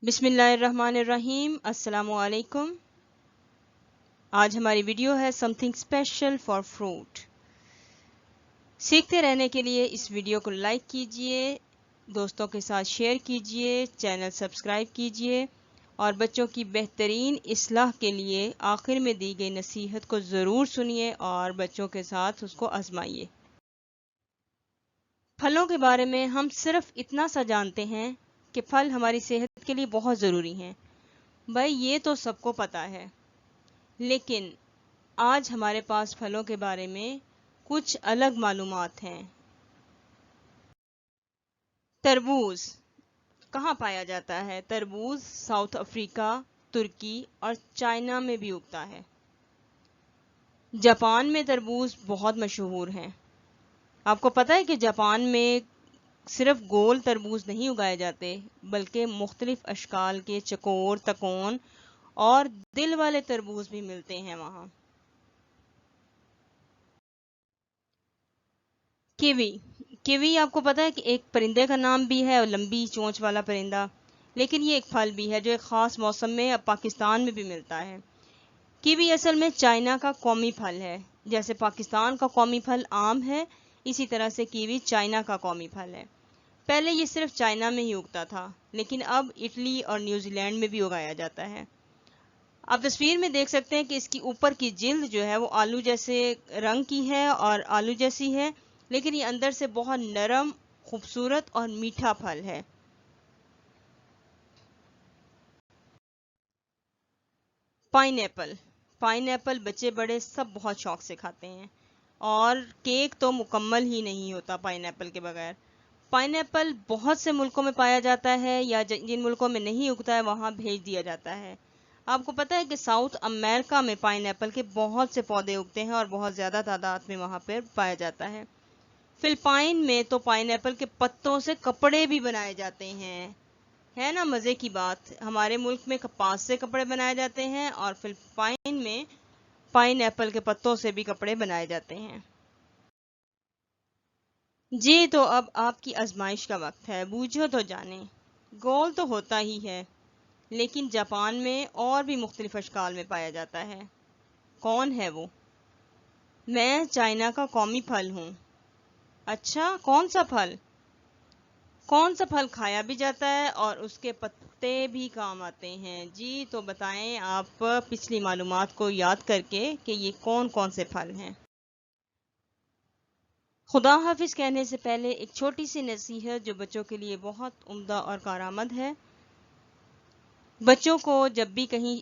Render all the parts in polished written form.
بسم اللہ الرحمن الرحیم۔ السلام علیکم۔ آج ہماری ویڈیو ہے some thing special for fruit. سیکھتے رہنے کے لیے اس ویڈیو کو لائک کیجئے، دوستوں کے ساتھ شیئر کیجئے، چینل سبسکرائب کیجئے اور بچوں کی بہترین اصلاح کے لیے آخر میں دی گئی نصیحت کو ضرور سنیے اور بچوں کے ساتھ اس کو آزمائیے۔ پھلوں کے بارے میں ہم صرف اتنا سا جانتے ہیں کہ پھل ہماری صحت کے لیے بہت ضروری ہیں۔ بھائی یہ تو سب کو پتا ہے، لیکن آج ہمارے پاس پھلوں کے بارے میں کچھ الگ معلومات ہیں۔ تربوز کہاں پایا جاتا ہے؟ تربوز ساؤتھ افریقہ، ترکی اور چائنا میں بھی اگتا ہے۔ جاپان میں تربوز بہت مشہور ہیں۔ آپ کو پتا ہے کہ جاپان میں صرف گول تربوز نہیں اگائے جاتے، بلکہ مختلف اشکال کے چکور، تکون اور دل والے تربوز بھی ملتے ہیں وہاں۔ کیوی آپ کو پتا ہے کہ ایک پرندے کا نام بھی ہے اور لمبی چونچ والا پرندہ، لیکن یہ ایک پھل بھی ہے جو ایک خاص موسم میں اب پاکستان میں بھی ملتا ہے۔ کیوی اصل میں چائنا کا قومی پھل ہے۔ جیسے پاکستان کا قومی پھل آم ہے، اسی طرح سے کیوی چائنا کا قومی پھل ہے۔ پہلے یہ صرف چائنا میں ہی اگتا تھا، لیکن اب اٹلی اور نیوزی لینڈ میں بھی اگایا جاتا ہے۔ آپ تصویر میں دیکھ سکتے ہیں کہ اس کی اوپر کی جلد جو ہے وہ آلو جیسے رنگ کی ہے اور آلو جیسی ہے، لیکن یہ اندر سے بہت نرم، خوبصورت اور میٹھا پھل ہے۔ پائن ایپل بچے بڑے سب بہت شوق سے کھاتے ہیں، اور کیک تو مکمل ہی نہیں ہوتا پائن ایپل کے بغیر۔ پائن ایپل بہت سے ملکوں میں پایا جاتا ہے، یا جن ملکوں میں نہیں اگتا ہے وہاں بھیج دیا جاتا ہے۔ آپ کو پتا ہے کہ ساؤتھ امریکہ میں پائن ایپل کے بہت سے پودے اگتے ہیں اور بہت زیادہ تعداد میں وہاں پر پایا جاتا ہے۔ فلپائن میں تو پائن ایپل کے پتوں سے کپڑے بھی بنائے جاتے ہیں۔ ہے نا مزے کی بات؟ ہمارے ملک میں کپاس سے کپڑے بنائے جاتے ہیں اور فلپائن میں پائن ایپل کے پتوں سے بھی کپڑے بنائے جاتے ہیں۔ جی تو اب آپ کی آزمائش کا وقت ہے، بوجھو تو جانیں۔ گول تو ہوتا ہی ہے، لیکن جاپان میں اور بھی مختلف اشکال میں پایا جاتا ہے۔ کون ہے وہ؟ میں چائنا کا قومی پھل ہوں۔ اچھا، کون سا پھل؟ کون سا پھل کھایا بھی جاتا ہے اور اس کے پتے بھی کام آتے ہیں؟ جی تو بتائیں آپ پچھلی معلومات کو یاد کر کے کہ یہ کون کون سے پھل ہیں۔ خدا حافظ کہنے سے پہلے ایک چھوٹی سی نصیحت جو بچوں کے لیے بہت عمدہ اور کارآمد ہے۔ بچوں کو جب بھی کہیں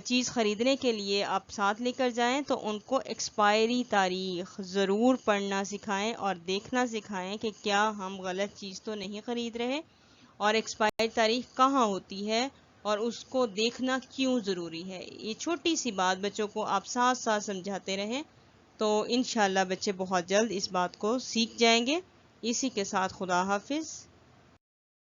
چیز خریدنے کے لیے آپ ساتھ لے کر جائیں تو ان کو ایکسپائری تاریخ ضرور پڑھنا سکھائیں اور دیکھنا سکھائیں کہ کیا ہم غلط چیز تو نہیں خرید رہے، اور ایکسپائری تاریخ کہاں ہوتی ہے اور اس کو دیکھنا کیوں ضروری ہے۔ یہ چھوٹی سی بات بچوں کو آپ ساتھ ساتھ سمجھاتے رہیں تو انشاءاللہ بچے بہت جلد اس بات کو سیکھ جائیں گے۔ اسی کے ساتھ خدا حافظ۔